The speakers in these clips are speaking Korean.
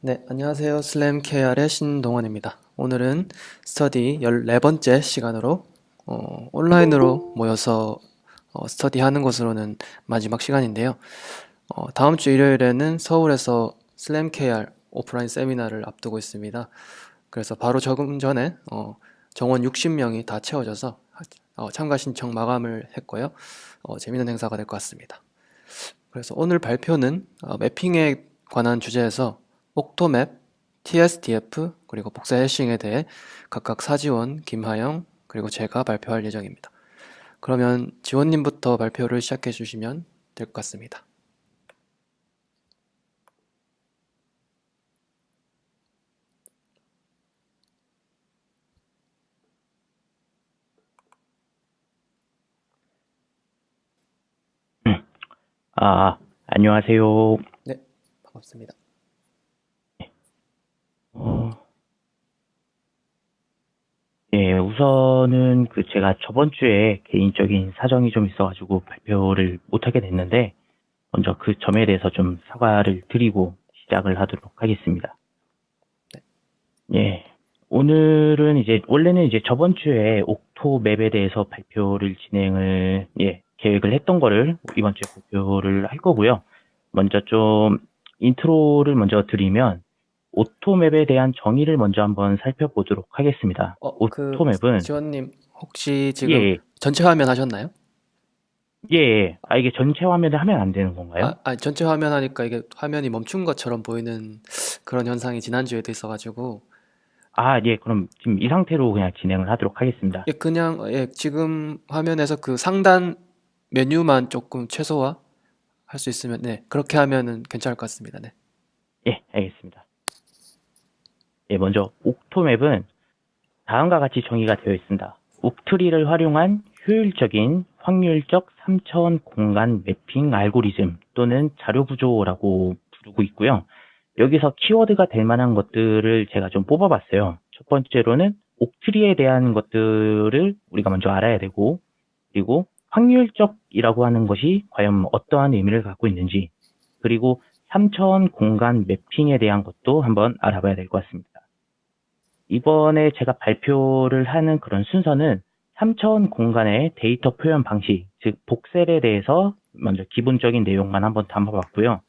네, 안녕하세요. 슬램 KR의 신동원입니다. 오늘은 스터디 14번째 시간으로 온라인으로 모여서 스터디하는 것으로는 마지막 시간인데요. 다음 주 일요일에는 서울에서 슬램 KR 오프라인 세미나를 앞두고 있습니다. 그래서 바로 조금 전에 정원 60명이 다 채워져서 참가 신청 마감을 했고요. 재밌는 행사가 될 것 같습니다. 그래서 오늘 발표는 매핑에 관한 주제에서 옥토맵, TSDF, 그리고 복사 해싱에 대해 각각 사지원, 김하영, 그리고 제가 발표할 예정입니다. 그러면 지원님부터 발표를 시작해 주시면 될 것 같습니다. 안녕하세요. 네, 반갑습니다. 어, 우선은 제가 저번 주에 개인적인 사정이 좀 있어가지고 발표를 못하게 됐는데, 먼저 그 점에 대해서 좀 사과를 드리고 시작을 하도록 하겠습니다. 네, 예. 오늘은 원래는 저번 주에 옥토맵에 대해서 발표를 계획을 했던 거를 이번 주에 발표를 할 거고요. 먼저 좀 인트로를 먼저 드리면, 오토맵에 대한 정의를 먼저 한번 살펴보도록 하겠습니다. 오토맵은, 지원님 혹시 지금 예, 전체 화면 하셨나요? 이게 전체 화면을 하면 안 되는 건가요? 전체 화면 하니까 이게 화면이 멈춘 것처럼 보이는 그런 현상이 지난주에도 있어가지고 그럼 지금 이 상태로 그냥 진행을 하도록 하겠습니다. 지금 화면에서 그 상단 메뉴만 조금 최소화 할 수 있으면, 네, 그렇게 하면은 괜찮을 것 같습니다. 네. 예, 알겠습니다. 먼저 옥토맵은 다음과 같이 정의가 되어 있습니다. 옥트리를 활용한 효율적인 확률적 3차원 공간 매핑 알고리즘 또는 자료 구조라고 부르고 있고요. 여기서 키워드가 될 만한 것들을 제가 좀 뽑아봤어요. 첫 번째로는 옥트리에 대한 것들을 우리가 먼저 알아야 되고, 그리고 확률적이라고 하는 것이 과연 어떠한 의미를 갖고 있는지, 그리고 3차원 공간 매핑에 대한 것도 한번 알아봐야 될 것 같습니다. 이번에 제가 발표를 하는 그런 순서는 3차원 공간의 데이터 표현 방식, 즉 복셀에 대해서 먼저 기본적인 내용만 한번 담아봤고요.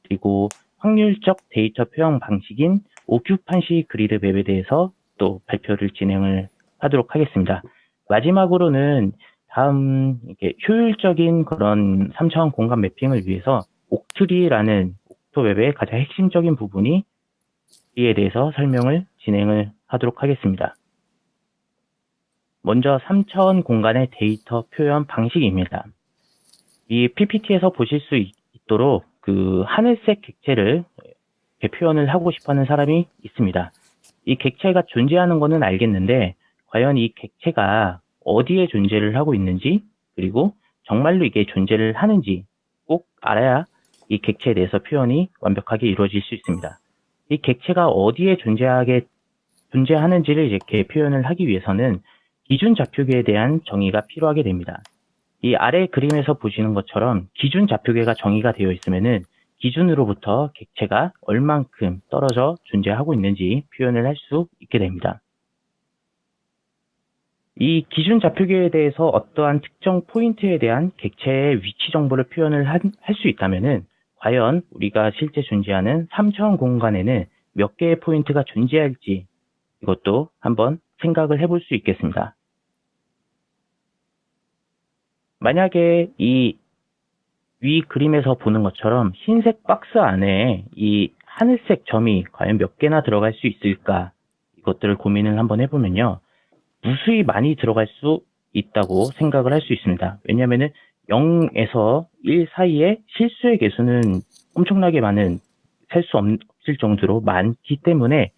그리고 확률적 데이터 표현 방식인 오큐판시 그리드 맵에 대해서 또 발표를 진행을 하도록 하겠습니다. 마지막으로는 다음 효율적인 그런 3차원 공간 매핑을 위해서 옥트리라는 옥토웹의 가장 핵심적인 부분이 이에 대해서 설명을 진행을 하도록 하겠습니다. 먼저 3차원 공간의 데이터 표현 방식입니다. 이 PPT에서 보실 수 있도록 그 하늘색 객체를 표현을 하고 싶어 하는 사람이 있습니다. 이 객체가 존재하는 것은 알겠는데 과연 이 객체가 어디에 존재를 하고 있는지, 그리고 정말로 이게 존재를 하는지 꼭 알아야 이 객체에 대해서 표현이 완벽하게 이루어질 수 있습니다. 이 객체가 어디에 존재하는지를 이렇게 표현을 하기 위해서는 기준 좌표계에 대한 정의가 필요하게 됩니다. 이 아래 그림에서 보시는 것처럼 기준 좌표계가 정의가 되어 있으면은 기준으로부터 객체가 얼만큼 떨어져 존재하고 있는지 표현을 할 수 있게 됩니다. 이 기준 좌표계에 대해서 어떠한 특정 포인트에 대한 객체의 위치 정보를 표현을 할 수 있다면은 과연 우리가 실제 존재하는 3차원 공간에는 몇 개의 포인트가 존재할지 이것도 한번 생각을 해볼 수 있겠습니다. 만약에 이 위 그림에서 보는 것처럼 흰색 박스 안에 이 하늘색 점이 과연 몇 개나 들어갈 수 있을까? 이것들을 고민을 한번 해보면요. 무수히 많이 들어갈 수 있다고 생각을 할 수 있습니다. 왜냐하면 0에서 1 사이에 실수의 개수는 엄청나게 많은, 셀 수 없을 정도로 많기 때문에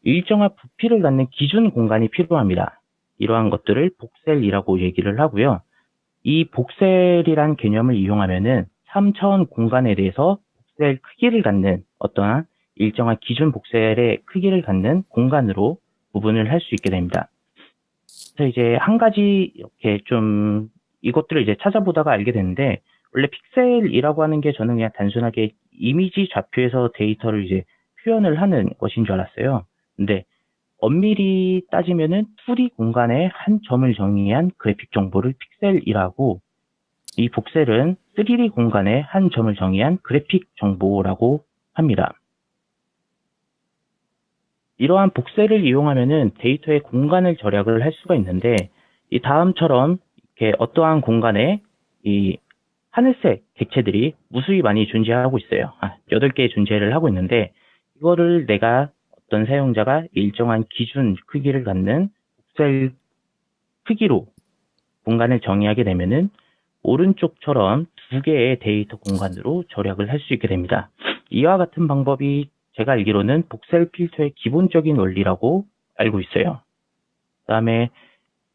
일정한 부피를 갖는 기준 공간이 필요합니다. 이러한 것들을 복셀이라고 얘기를 하고요. 이 복셀이란 개념을 이용하면은 3차원 공간에 대해서 복셀 크기를 갖는 어떠한 일정한 기준 복셀의 크기를 갖는 공간으로 구분을 할 수 있게 됩니다. 그래서 이제 한 가지 이렇게 좀 이것들을 이제 찾아보다가 알게 됐는데, 원래 픽셀이라고 하는 게 저는 그냥 단순하게 이미지 좌표에서 데이터를 이제 표현을 하는 것인 줄 알았어요. 근데 엄밀히 따지면은 2D 공간의 한 점을 정의한 그래픽 정보를 픽셀이라고, 이 복셀은 3D 공간의 한 점을 정의한 그래픽 정보라고 합니다. 이러한 복셀을 이용하면은 데이터의 공간을 절약을 할 수가 있는데, 이 다음처럼 이렇게 어떠한 공간에 이 하늘색 객체들이 무수히 많이 존재하고 있어요. 8개의 존재를 하고 있는데, 이거를 내가 어떤 사용자가 일정한 기준 크기를 갖는 복셀 크기로 공간을 정의하게 되면은 오른쪽처럼 2개의 데이터 공간으로 절약을 할 수 있게 됩니다. 이와 같은 방법이 제가 알기로는 복셀 필터의 기본적인 원리라고 알고 있어요. 그다음에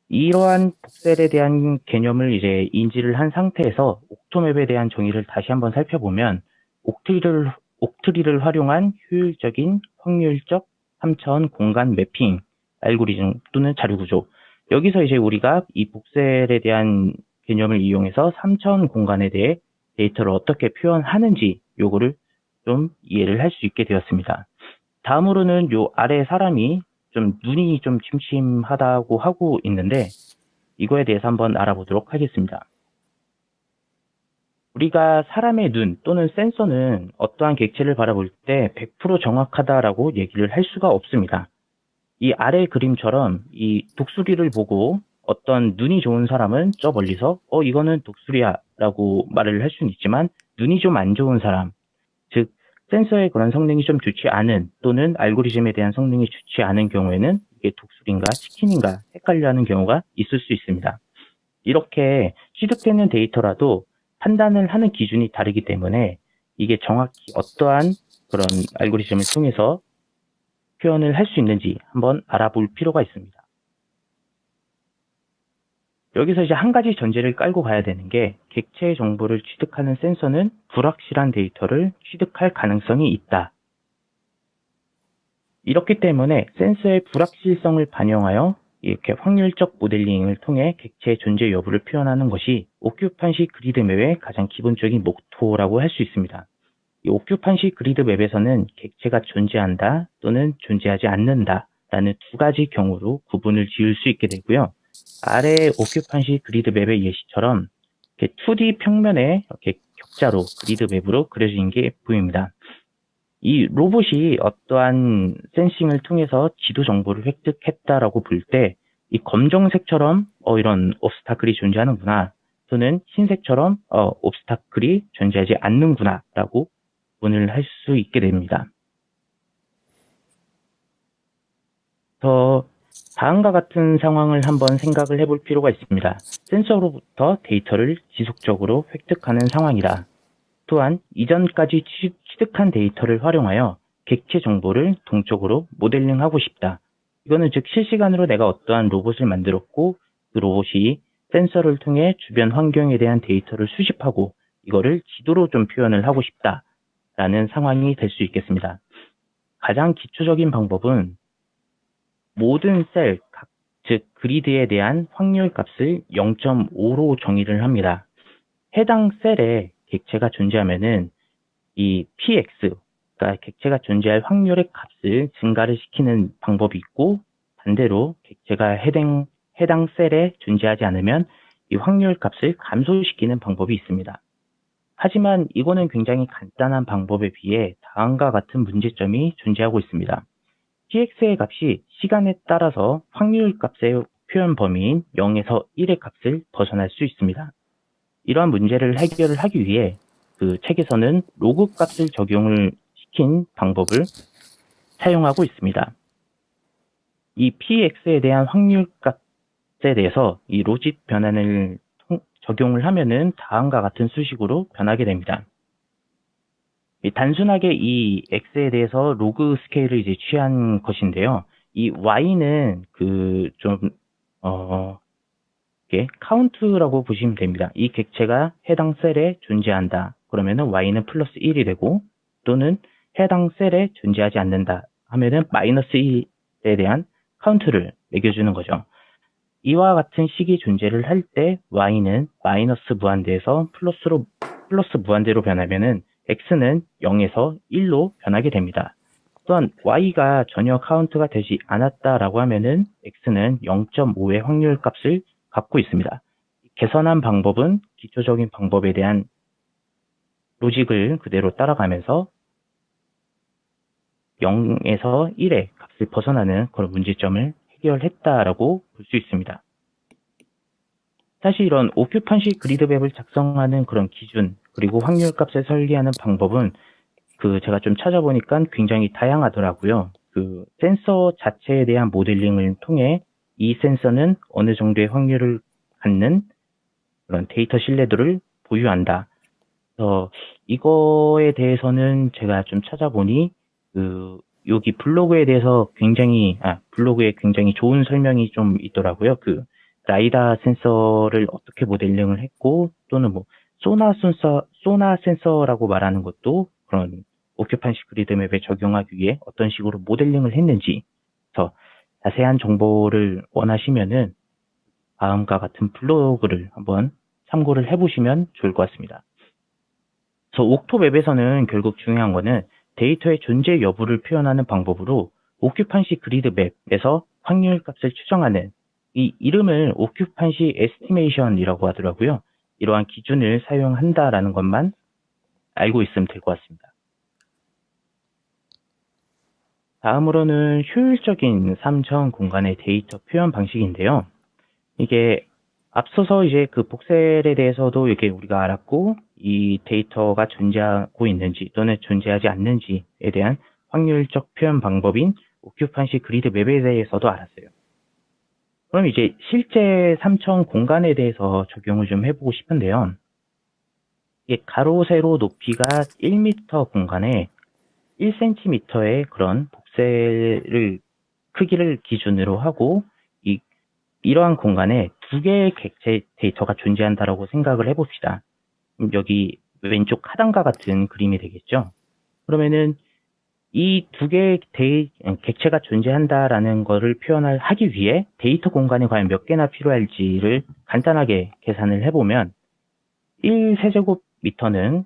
이러한 복셀에 대한 개념을 이제 인지를 한 상태에서 옥토맵에 대한 정의를 다시 한번 살펴보면, 옥트리를 활용한 효율적인 확률적 3차원 공간 매핑 알고리즘 또는 자료 구조. 여기서 이제 우리가 이 복셀에 대한 개념을 이용해서 3차원 공간에 대해 데이터를 어떻게 표현하는지 요거를 좀 이해를 할 수 있게 되었습니다. 다음으로는 요 아래 사람이 좀 눈이 좀 침침하다고 하고 있는데, 이거에 대해서 한번 알아보도록 하겠습니다. 우리가 사람의 눈 또는 센서는 어떠한 객체를 바라볼 때 100% 정확하다라고 얘기를 할 수가 없습니다. 이 아래 그림처럼 이 독수리를 보고 어떤 눈이 좋은 사람은 저 멀리서 이거는 독수리야 라고 말을 할 수는 있지만, 눈이 좀 안 좋은 사람, 즉 센서의 그런 성능이 좀 좋지 않은, 또는 알고리즘에 대한 성능이 좋지 않은 경우에는 이게 독수리인가 치킨인가 헷갈려하는 경우가 있을 수 있습니다. 이렇게 취득되는 데이터라도 판단을 하는 기준이 다르기 때문에 이게 정확히 어떠한 그런 알고리즘을 통해서 표현을 할 수 있는지 한번 알아볼 필요가 있습니다. 여기서 이제 한 가지 전제를 깔고 가야 되는 게, 객체의 정보를 취득하는 센서는 불확실한 데이터를 취득할 가능성이 있다. 이렇기 때문에 센서의 불확실성을 반영하여 이렇게 확률적 모델링을 통해 객체의 존재 여부를 표현하는 것이 옥큐판시 그리드 맵의 가장 기본적인 목표라고 할 수 있습니다. 이 옥큐판시 그리드 맵에서는 객체가 존재한다 또는 존재하지 않는다 라는 2가지 경우로 구분을 지을 수 있게 되고요. 아래 옥큐판시 그리드 맵의 예시처럼 이렇게 2D 평면에 이렇게 격자로 그리드 맵으로 그려진 게 보입니다. 이 로봇이 어떠한 센싱을 통해서 지도 정보를 획득했다라고 볼 때, 이 검정색처럼 이런 옵스타클이 존재하는구나, 또는 흰색처럼 옵스타클이 존재하지 않는구나 라고 구분을 할 수 있게 됩니다. 다음과 같은 상황을 한번 생각을 해볼 필요가 있습니다. 센서로부터 데이터를 지속적으로 획득하는 상황이다. 또한 이전까지 취득한 데이터를 활용하여 객체 정보를 동적으로 모델링하고 싶다. 이거는 즉 실시간으로 내가 어떠한 로봇을 만들었고, 그 로봇이 센서를 통해 주변 환경에 대한 데이터를 수집하고 이거를 지도로 좀 표현을 하고 싶다라는 상황이 될 수 있겠습니다. 가장 기초적인 방법은 모든 셀, 즉 그리드에 대한 확률 값을 0.5로 정의를 합니다. 해당 셀에 객체가 존재하면은 이 px, 그러니까 객체가 존재할 확률의 값을 증가를 시키는 방법이 있고, 반대로 객체가 해당 셀에 존재하지 않으면 이 확률 값을 감소시키는 방법이 있습니다. 하지만 이거는 굉장히 간단한 방법에 비해 다음과 같은 문제점이 존재하고 있습니다. px의 값이 시간에 따라서 확률 값의 표현 범위인 0에서 1의 값을 벗어날 수 있습니다. 이러한 문제를 해결을 하기 위해 그 책에서는 로그 값을 적용을 시킨 방법을 사용하고 있습니다. 이 px에 대한 확률 값에 대해서 이 로짓 변환을 적용을 하면은 다음과 같은 수식으로 변하게 됩니다. 단순하게 이 x에 대해서 로그 스케일을 이제 취한 것인데요. 이 y는 이게 카운트라고 보시면 됩니다. 이 객체가 해당 셀에 존재한다. 그러면은 y는 플러스 1이 되고, 또는 해당 셀에 존재하지 않는다 하면은 마이너스 1에 대한 카운트를 매겨주는 거죠. 이와 같은 식이 존재를 할 때 y는 마이너스 무한대에서 플러스 무한대로 변하면은 x는 0에서 1로 변하게 됩니다. 또한 y가 전혀 카운트가 되지 않았다라고 하면은 x는 0.5의 확률 값을 갖고 있습니다. 개선한 방법은 기초적인 방법에 대한 로직을 그대로 따라가면서 0에서 1의 값을 벗어나는 그런 문제점을 해결했다라고 볼 수 있습니다. 사실 이런 오큐판시 그리드맵을 작성하는 그런 기준 그리고 확률 값을 설계하는 방법은 제가 좀 찾아보니까 굉장히 다양하더라고요. 센서 자체에 대한 모델링을 통해 이 센서는 어느 정도의 확률을 갖는 그런 데이터 신뢰도를 보유한다. 그래서 이거에 대해서는 제가 좀 찾아보니 여기 블로그에 대해서 블로그에 굉장히 좋은 설명이 좀 있더라고요. 라이다 센서를 어떻게 모델링을 했고 또는 뭐 소나 센서라고 말하는 것도 그런 오큐판시 그리드 맵에 적용하기 위해 어떤 식으로 모델링을 했는지 더 자세한 정보를 원하시면은 다음과 같은 블로그를 한번 참고를 해보시면 좋을 것 같습니다. 그래서 옥토맵에서는 결국 중요한 거는 데이터의 존재 여부를 표현하는 방법으로 오큐판시 그리드 맵에서 확률 값을 추정하는 이 이름을 오큐판시 에스티메이션이라고 하더라고요. 이러한 기준을 사용한다라는 것만 알고 있으면 될 것 같습니다. 다음으로는 효율적인 3차원 공간의 데이터 표현 방식인데요. 이게 앞서서 이제 복셀에 대해서도 이렇게 우리가 알았고 이 데이터가 존재하고 있는지 또는 존재하지 않는지에 대한 확률적 표현 방법인 오큐판시 그리드 맵에 대해서도 알았어요. 그럼 이제 실제 3차원 공간에 대해서 적용을 좀 해보고 싶은데요. 이게 가로 세로 높이가 1m 공간에 1cm의 그런 복셀을 크기를 기준으로 하고 이러한 공간에 두 개의 객체 데이터가 존재한다라고 생각을 해봅시다. 여기 왼쪽 하단과 같은 그림이 되겠죠. 그러면은 이 두 개의 객체가 존재한다라는 것을 하기 위해 데이터 공간이 과연 몇 개나 필요할지를 간단하게 계산을 해보면 1세제곱미터는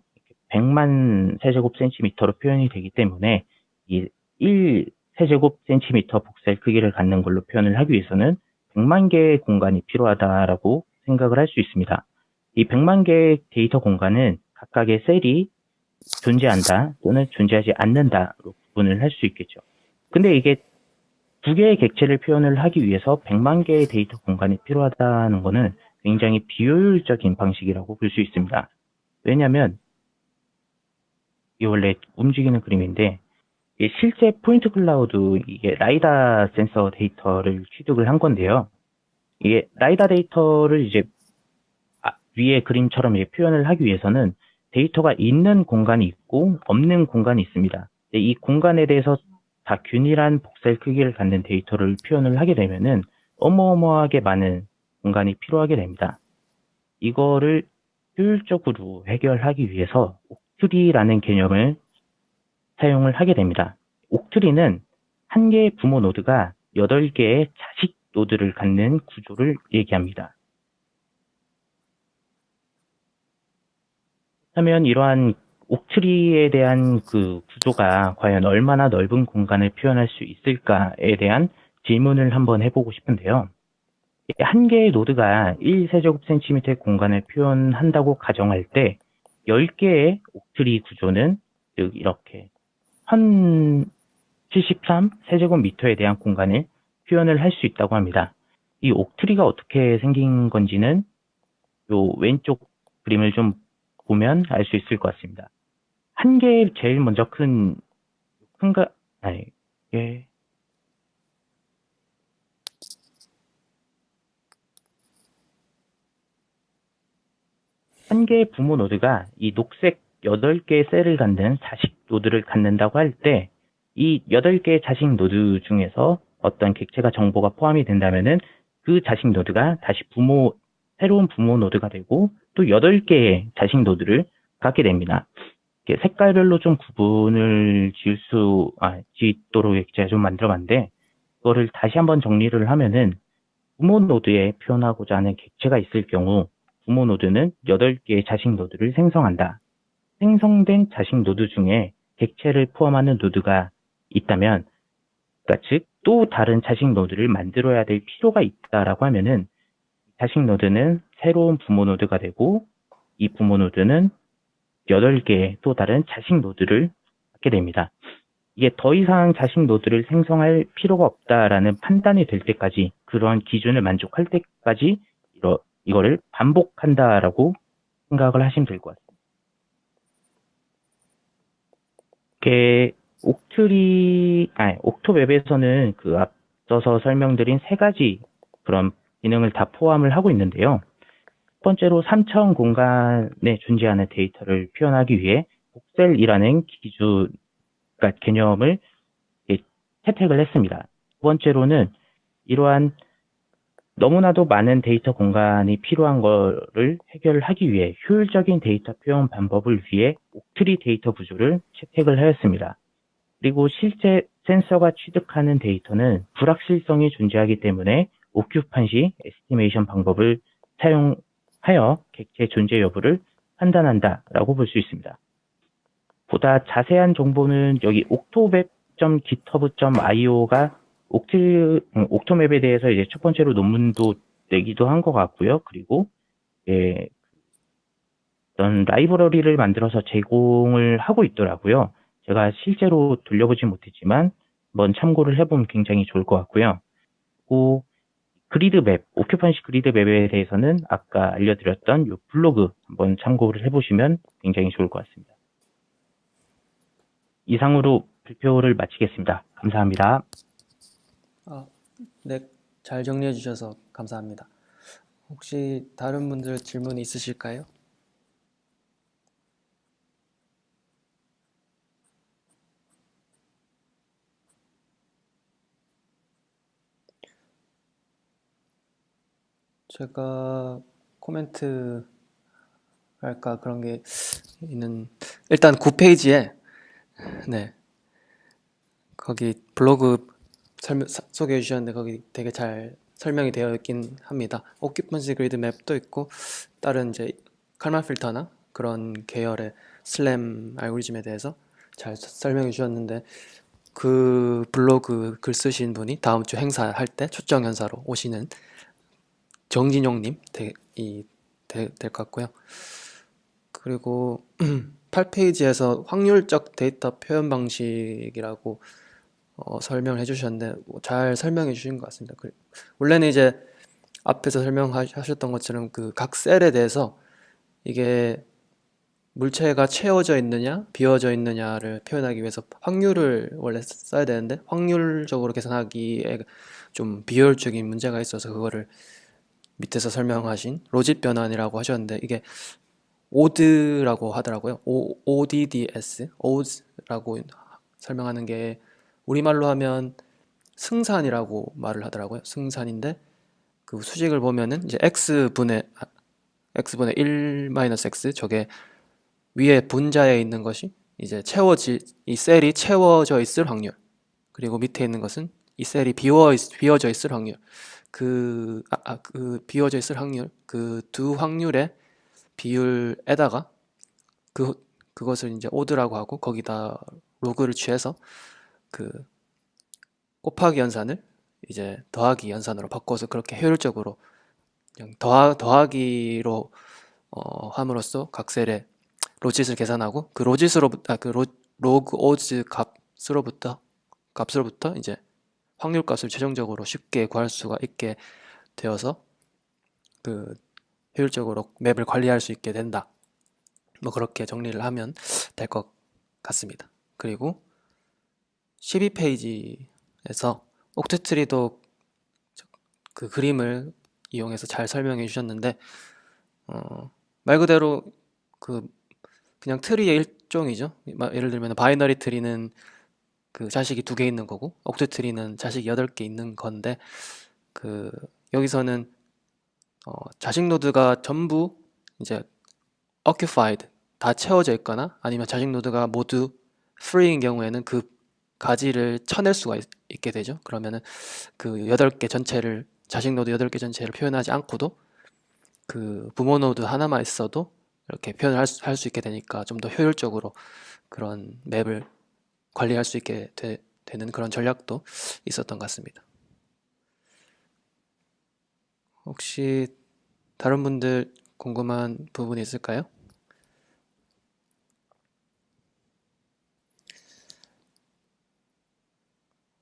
100만 세제곱 센티미터로 표현이 되기 때문에 이 1세제곱 센티미터 복셀 크기를 갖는 걸로 표현을 하기 위해서는 100만 개의 공간이 필요하다라고 생각을 할 수 있습니다. 이 100만 개의 데이터 공간은 각각의 셀이 존재한다 또는 존재하지 않는다로 구분을 할 수 있겠죠. 근데 이게 두 개의 객체를 표현을 하기 위해서 100만 개의 데이터 공간이 필요하다는 것은 굉장히 비효율적인 방식이라고 볼 수 있습니다. 왜냐하면 이게 원래 움직이는 그림인데 실제 포인트 클라우드 이게 라이다 센서 데이터를 취득을 한 건데요. 이게 라이다 데이터를 이제 위에 그림처럼 표현을 하기 위해서는 데이터가 있는 공간이 있고 없는 공간이 있습니다. 이 공간에 대해서 다 균일한 복셀 크기를 갖는 데이터를 표현을 하게 되면은 어마어마하게 많은 공간이 필요하게 됩니다. 이거를 효율적으로 해결하기 위해서 옥트리라는 개념을 사용을 하게 됩니다. 옥트리는 한 개의 부모 노드가 8개의 자식 노드를 갖는 구조를 얘기합니다. 그러면 이러한 옥트리에 대한 구조가 과연 얼마나 넓은 공간을 표현할 수 있을까에 대한 질문을 한번 해보고 싶은데요. 한 개의 노드가 1세제곱센티미터의 공간을 표현한다고 가정할 때 10개의 옥트리 구조는 즉 이렇게 1073세제곱미터에 대한 공간을 표현을 할 수 있다고 합니다. 이 옥트리가 어떻게 생긴 건지는 요 왼쪽 그림을 좀 보면 알 수 있을 것 같습니다. 한 개의 제일 먼저 한 개의 부모 노드가 이 녹색 8개의 셀을 갖는 자식 노드를 갖는다고 할 때 이 8개의 자식 노드 중에서 어떤 객체가 정보가 포함이 된다면은 그 자식 노드가 다시 새로운 부모 노드가 되고 또 8개의 자식 노드를 갖게 됩니다. 색깔별로 좀 구분을 짓도록 제가 좀 만들어봤는데 그거를 다시 한번 정리를 하면은 부모 노드에 표현하고자 하는 객체가 있을 경우 부모 노드는 8개의 자식 노드를 생성한다. 생성된 자식 노드 중에 객체를 포함하는 노드가 있다면, 그러니까 즉 또 다른 자식 노드를 만들어야 될 필요가 있다라고 하면은 자식 노드는 새로운 부모 노드가 되고 이 부모 노드는 8개의 또 다른 자식 노드를 갖게 됩니다. 이게 더 이상 자식 노드를 생성할 필요가 없다라는 판단이 될 때까지, 그러한 기준을 만족할 때까지 이거를 반복한다라고 생각을 하시면 될 것 같습니다. 이렇게 옥토맵에서는 그 앞서서 설명드린 3가지 그런 기능을 다 포함을 하고 있는데요. 첫 번째로 3차원 공간에 존재하는 데이터를 표현하기 위해 복셀이라는 그러니까 개념을 채택을 했습니다. 두 번째로는 이러한 너무나도 많은 데이터 공간이 필요한 거를 해결하기 위해 효율적인 데이터 표현 방법을 위해 옥트리 데이터 구조를 채택을 하였습니다. 그리고 실제 센서가 취득하는 데이터는 불확실성이 존재하기 때문에 오큐판시 에스티메이션 방법을 사용하여 객체 존재 여부를 판단한다라고 볼 수 있습니다. 보다 자세한 정보는 여기 octoweb.github.io가 옥토맵에 대해서 이제 첫 번째로 논문도 내기도 한 것 같고요. 그리고 어떤 라이브러리를 만들어서 제공을 하고 있더라고요. 제가 실제로 돌려보진 못했지만 한번 참고를 해보면 굉장히 좋을 것 같고요. 그리고 그리드맵, 오큐판시 그리드맵에 대해서는 아까 알려드렸던 이 블로그 한번 참고를 해보시면 굉장히 좋을 것 같습니다. 이상으로 발표를 마치겠습니다. 감사합니다. 네, 잘 정리해 주셔서 감사합니다. 혹시 다른 분들 질문 있으실까요? 제가 코멘트 할까 그런 게 있는, 일단 9페이지에 네, 거기 블로그 소개해 주셨는데 거기 되게 잘 설명이 되어 있긴 합니다. 오큐펀시 그리드 맵도 있고 다른 이제 칼만 필터나 그런 계열의 슬램 알고리즘에 대해서 잘 설명해 주셨는데, 그 블로그 글 쓰신 분이 다음 주 행사할 때 초청 연사로 오시는 정진용님 될 것 같고요. 그리고 8페이지에서 확률적 데이터 표현 방식이라고 설명을 해주셨는데 잘 설명해 주신 것 같습니다. 원래는 이제 앞에서 설명하셨던 것처럼 그 각 셀에 대해서 이게 물체가 채워져 있느냐 비워져 있느냐를 표현하기 위해서 확률을 원래 써야 되는데 확률적으로 계산하기에 좀 비효율적인 문제가 있어서 그거를 밑에서 설명하신 로짓 변환이라고 하셨는데 이게 ODD라고 하더라고요. ODDS, ODS라고 설명하는 게 우리말로 하면 승산이라고 말을 하더라고요. 승산인데 그 수식을 보면은 이제 x분의 1 마이너스 x, 저게 위에 분자에 있는 것이 이제 이 셀이 채워져 있을 확률, 그리고 밑에 있는 것은 이 셀이 비워져 있을 확률, 그 비워져 있을 확률, 그 두 확률의 비율에다가 그것을 이제 오드라고 하고 거기다 로그를 취해서 그 곱하기 연산을 이제 더하기 연산으로 바꿔서 그렇게 효율적으로 그냥 더하기로 함으로써 각 셀의 로짓을 계산하고 그 로짓으로부터 로그 오즈 값으로부터 이제 확률값을 최종적으로 쉽게 구할 수가 있게 되어서 그 효율적으로 맵을 관리할 수 있게 된다. 뭐 그렇게 정리를 하면 될 것 같습니다. 그리고 12페이지에서 옥트트리도 그 그림을 이용해서 잘 설명해 주셨는데 말 그대로 그 그냥 트리의 일종이죠. 예를 들면 바이너리 트리는 그 자식이 2개 있는 거고 옥트 트리는 자식이 8개 있는 건데, 그 여기서는 자식 노드가 전부 이제 occupied 다 채워져 있거나 아니면 자식 노드가 모두 free인 경우에는 그 가지를 쳐낼 수가 있게 되죠. 그러면은 그 8개 전체를 자식 노드 8개 전체를 표현하지 않고도 그 부모 노드 하나만 있어도 이렇게 표현을 할 수 있게 되니까 좀 더 효율적으로 그런 맵을 관리할 수 있게 되는 그런 전략도 있었던 것 같습니다. 혹시 다른 분들 궁금한 부분이 있을까요?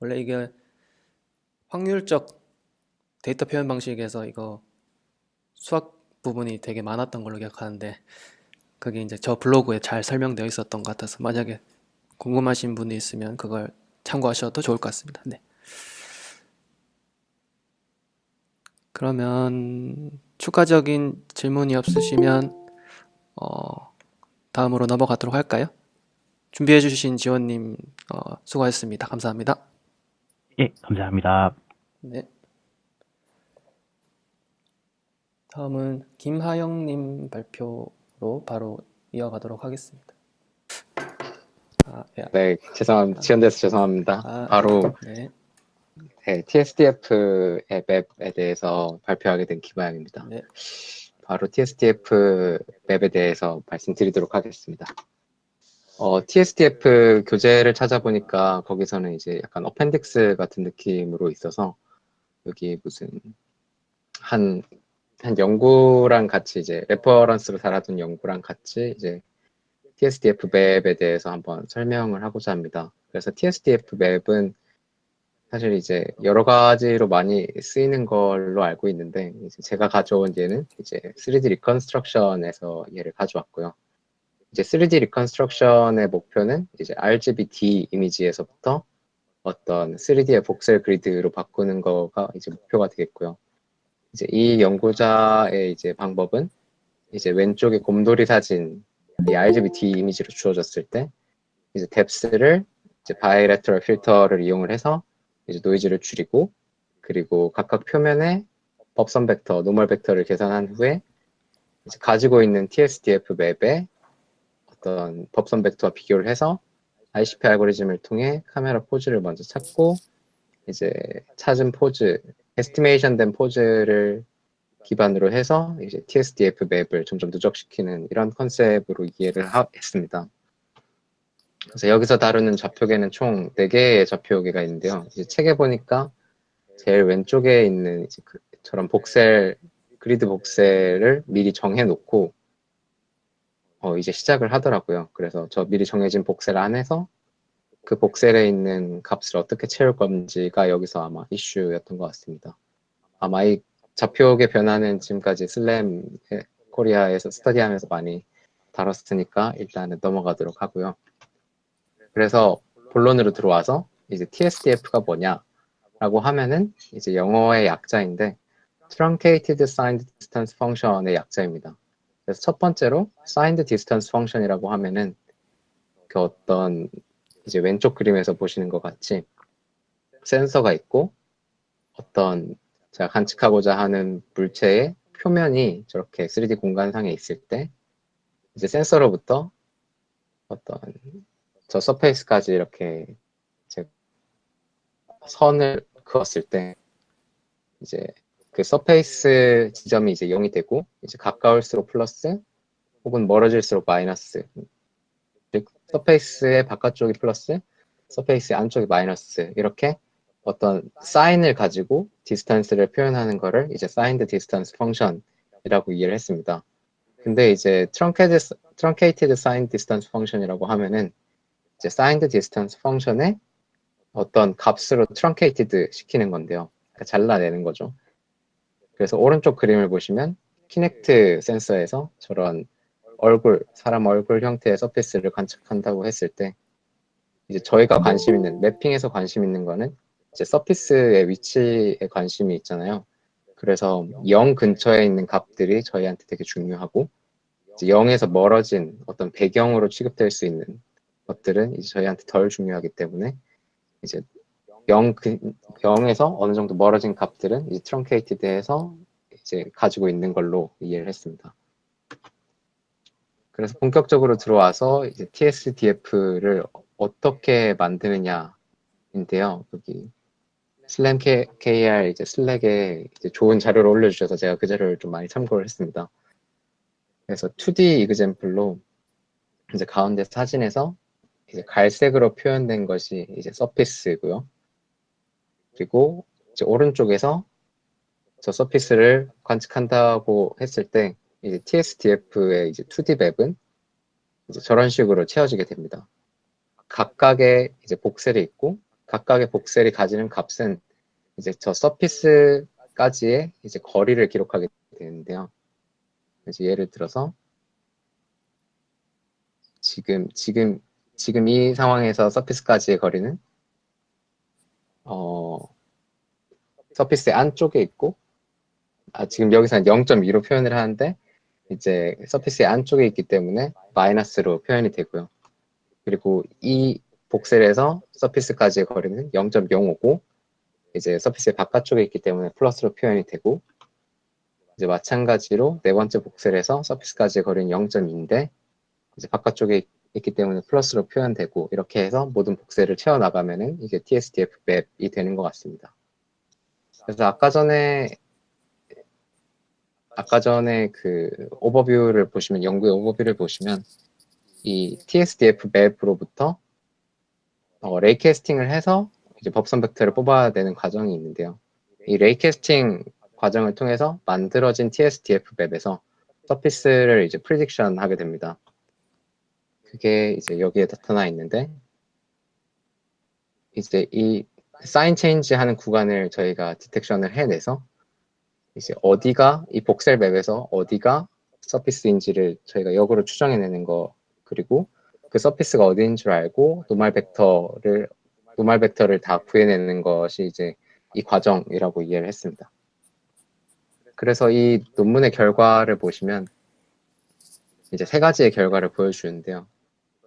원래 이게 확률적 데이터 표현 방식에서 이거 수학 부분이 되게 많았던 걸로 기억하는데 그게 이제 저 블로그에 잘 설명되어 있었던 것 같아서 만약에 궁금하신 분이 있으면 그걸 참고하셔도 좋을 것 같습니다. 네. 그러면 추가적인 질문이 없으시면 다음으로 넘어가도록 할까요? 준비해 주신 지원님 수고하셨습니다. 감사합니다. 예, 감사합니다. 네. 다음은 김하영님 발표로 바로 이어가도록 하겠습니다. 예. 네, 죄송합니다. 지연돼서 죄송합니다. 바로 네. 네, TSDF의 맵에 대해서 발표하게 된 김하영입니다. 네. 바로 TSDF 맵에 대해서 말씀드리도록 하겠습니다. TSDF 교재를 찾아보니까 거기서는 이제 약간 어펜딕스 같은 느낌으로 있어서 여기 무슨 한 연구랑 같이 이제 레퍼런스로 달아둔 연구랑 같이 이제 TSDF 맵에 대해서 한번 설명을 하고자 합니다. 그래서 TSDF 맵은 사실 이제 여러 가지로 많이 쓰이는 걸로 알고 있는데 이제 제가 가져온 예는 이제 3D 리컨스트럭션에서 얘를 가져왔고요. 이제 3D 리컨스트럭션의 목표는 이제 RGB-D 이미지에서부터 어떤 3D의 복셀 그리드로 바꾸는 거가 이제 목표가 되겠고요. 이제 이 연구자의 이제 방법은 이제 왼쪽에 곰돌이 사진 이 RGB-D 이미지로 주어졌을 때 이제 뎁스를 이제 바이레터럴 필터를 이용을 해서 이제 노이즈를 줄이고 그리고 각각 표면에 법선 벡터, 노멀 벡터를 계산한 후에 이제 가지고 있는 TSDF 맵에 어떤 법선 벡터와 비교를 해서 ICP 알고리즘을 통해 카메라 포즈를 먼저 찾고 이제 찾은 포즈, 에스티메이션 된 포즈를 기반으로 해서 이제 TSDF 맵을 점점 누적시키는 이런 컨셉으로 이해를 했습니다. 그래서 여기서 다루는 좌표계는 총 4개의 좌표계가 있는데요. 이제 책에 보니까 제일 왼쪽에 있는 이제 저런 복셀, 그리드 복셀을 미리 정해놓고 이제 시작을 하더라고요. 그래서 저 미리 정해진 복셀 안에서 그 복셀에 있는 값을 어떻게 채울 건지가 여기서 아마 이슈였던 것 같습니다. 아마 이 좌표계 변화는 지금까지 슬램 코리아에서 스터디하면서 많이 다뤘으니까 일단은 넘어가도록 하고요. 그래서 본론으로 들어와서 이제 TSDF가 뭐냐라고 하면은 이제 영어의 약자인데 Truncated Signed Distance Function의 약자입니다. 그래서 첫 번째로 Signed Distance Function이라고 하면은 그 어떤 이제 왼쪽 그림에서 보시는 것 같이 센서가 있고 어떤 제가 관측하고자 하는 물체의 표면이 저렇게 3D 공간상에 있을 때 이제 센서로부터 어떤 저 서페이스까지 이렇게 이제 선을 그었을 때 이제 그 서페이스 지점이 이제 0이 되고 이제 가까울수록 플러스 혹은 멀어질수록 마이너스 즉 서페이스의 바깥쪽이 플러스 서페이스의 안쪽이 마이너스 이렇게 어떤 사인을 가지고 디스턴스를 표현하는 거를 이제 signed distance function이라고 이해를 했습니다. 근데 이제 truncated signed distance function이라고 하면은 이제 signed distance function에 어떤 값으로 truncated 시키는 건데요. 그러니까 잘라내는 거죠. 그래서 오른쪽 그림을 보시면 키넥트 센서에서 저런 사람 얼굴 형태의 서페이스를 관측한다고 했을 때 이제 저희가 관심 있는, 맵핑에서 관심 있는 거는 이제 서피스의 위치에 관심이 있잖아요. 그래서 0 근처에 있는 값들이 저희한테 되게 중요하고 이제 0에서 멀어진 어떤 배경으로 취급될 수 있는 것들은 이제 저희한테 덜 중요하기 때문에 이제 0에서 어느 정도 멀어진 값들은 이제 트렁케이티드해서 이제 가지고 있는 걸로 이해를 했습니다. 그래서 본격적으로 들어와서 이제 TSDF를 어떻게 만드느냐인데요. 여기 슬램 KR 이제 슬랙에 이제 좋은 자료를 올려주셔서 제가 그 자료를 좀 많이 참고를 했습니다. 그래서 2D 이그젬플로 이제 가운데 사진에서 이제 갈색으로 표현된 것이 이제 서피스고요. 그리고 이제 오른쪽에서 저 서피스를 관측한다고 했을 때 이제 TSDF의 이제 2D 맵은 이제 저런 식으로 채워지게 됩니다. 각각의 이제 복셀이 있고 각각의 복셀이 가지는 값은 이제 저 서피스까지의 이제 거리를 기록하게 되는데요. 그래서 예를 들어서 지금 이 상황에서 서피스까지의 거리는 서피스의 안쪽에 있고 지금 여기서는 0.2로 표현을 하는데 이제 서피스의 안쪽에 있기 때문에 마이너스로 표현이 되고요. 그리고 이 복셀에서 서피스까지의 거리는 0.05고 이제 서피스의 바깥쪽에 있기 때문에 플러스로 표현이 되고 이제 마찬가지로 네 번째 복셀에서 서피스까지의 거리는 0.2인데 이제 바깥쪽에 있기 때문에 플러스로 표현되고 이렇게 해서 모든 복셀을 채워 나가면은 이게 TSDF 맵이 되는 것 같습니다. 그래서 아까 전에 그 오버뷰를 보시면 연구의 오버뷰를 보시면 이 TSDF 맵으로부터 레이캐스팅을 해서 이제 법선 벡터를 뽑아야 되는 과정이 있는데요. 이 레이캐스팅 과정을 통해서 만들어진 TSDF 맵에서 서피스를 이제 프리딕션 하게 됩니다. 그게 이제 여기에 나타나 있는데 이제 이 사인 체인지 하는 구간을 저희가 디텍션을 해내서 이제 어디가 이 복셀 맵에서 어디가 서피스인지를 저희가 역으로 추정해내는 거 그리고 그 서피스가 어디인 줄 알고 노말 벡터를 다 구해내는 것이 이제 이 과정이라고 이해를 했습니다. 그래서 이 논문의 결과를 보시면 이제 세 가지의 결과를 보여주는데요.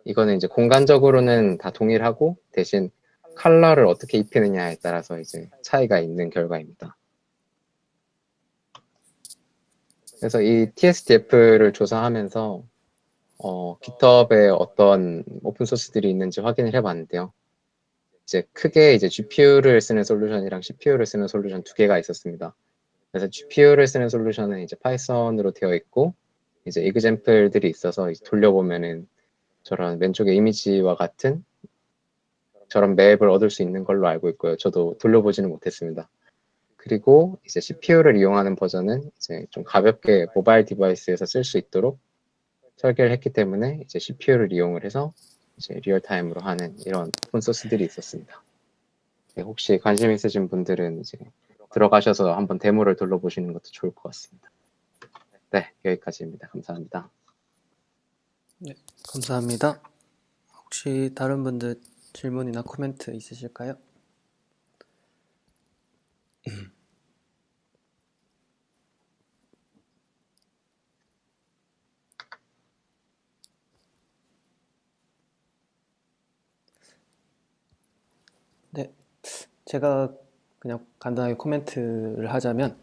이거는 이제 공간적으로는 다 동일하고 대신 컬러를 어떻게 입히느냐에 따라서 이제 차이가 있는 결과입니다. 그래서 이 TSDF를 조사하면서 GitHub에 어떤 오픈소스들이 있는지 확인을 해봤는데요. 이제 크게 이제 GPU를 쓰는 솔루션이랑 CPU를 쓰는 솔루션 두 개가 있었습니다. 그래서 GPU를 쓰는 솔루션은 이제 파이썬으로 되어 있고 이제 example들이 있어서 이제 돌려보면은 저런 왼쪽의 이미지와 같은 저런 맵을 얻을 수 있는 걸로 알고 있고요. 저도 돌려보지는 못했습니다. 그리고 이제 CPU를 이용하는 버전은 이제 좀 가볍게 모바일 디바이스에서 쓸 수 있도록 설계를 했기 때문에 이제 CPU를 이용을 해서 이제 리얼타임으로 하는 이런 오픈소스들이 있었습니다. 네, 혹시 관심 있으신 분들은 이제 들어가셔서 한번 데모를 둘러보시는 것도 좋을 것 같습니다. 네, 여기까지입니다. 감사합니다. 네, 감사합니다. 혹시 다른 분들 질문이나 코멘트 있으실까요? 네, 제가 그냥 간단하게 코멘트를 하자면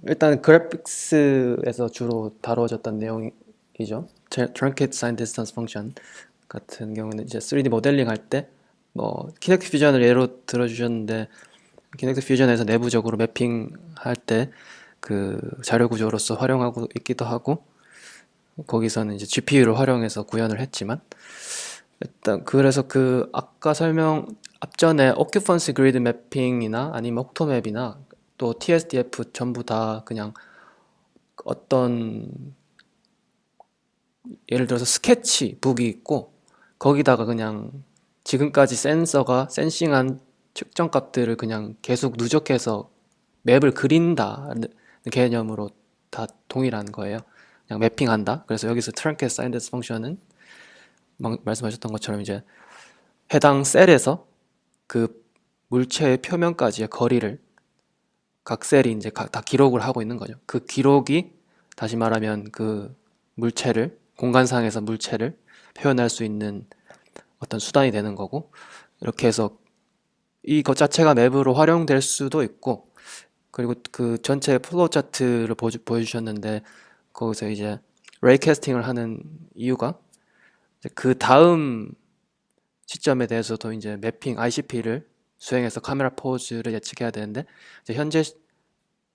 일단 그래픽스에서 주로 다뤄졌던 내용이죠. Truncate Sign Distance Function 같은 경우는 이제 3D 모델링 할 때 뭐 키넥트 퓨전을 예로 들어주셨는데 키넥트 퓨전에서 내부적으로 매핑할 때 그 자료 구조로서 활용하고 있기도 하고 거기서는 이제 GPU를 활용해서 구현을 했지만 일단 그래서 그 아까 앞전에 occupancy grid mapping이나 아니면 옥토맵이나 또 TSDF 전부 다 그냥 어떤 예를 들어서 스케치북이 있고 거기다가 그냥 지금까지 센서가 센싱한 측정 값들을 그냥 계속 누적해서 맵을 그린다는 개념으로 다 동일한 거예요. 그냥 매핑한다. 그래서 여기서 truncate signed 펑션은 말씀하셨던 것처럼 이제 해당 셀에서 그 물체의 표면까지의 거리를 각 셀이 이제 다 기록을 하고 있는 거죠. 그 기록이 다시 말하면 그 물체를 공간상에서 물체를 표현할 수 있는 어떤 수단이 되는 거고 이렇게 해서 이것 자체가 맵으로 활용될 수도 있고 그리고 그 전체 플로우 차트를 보여주셨는데 거기서 이제 레이캐스팅을 하는 이유가 그 다음 시점에 대해서도 이제 매핑 ICP를 수행해서 카메라 포즈를 예측해야 되는데 이제 현재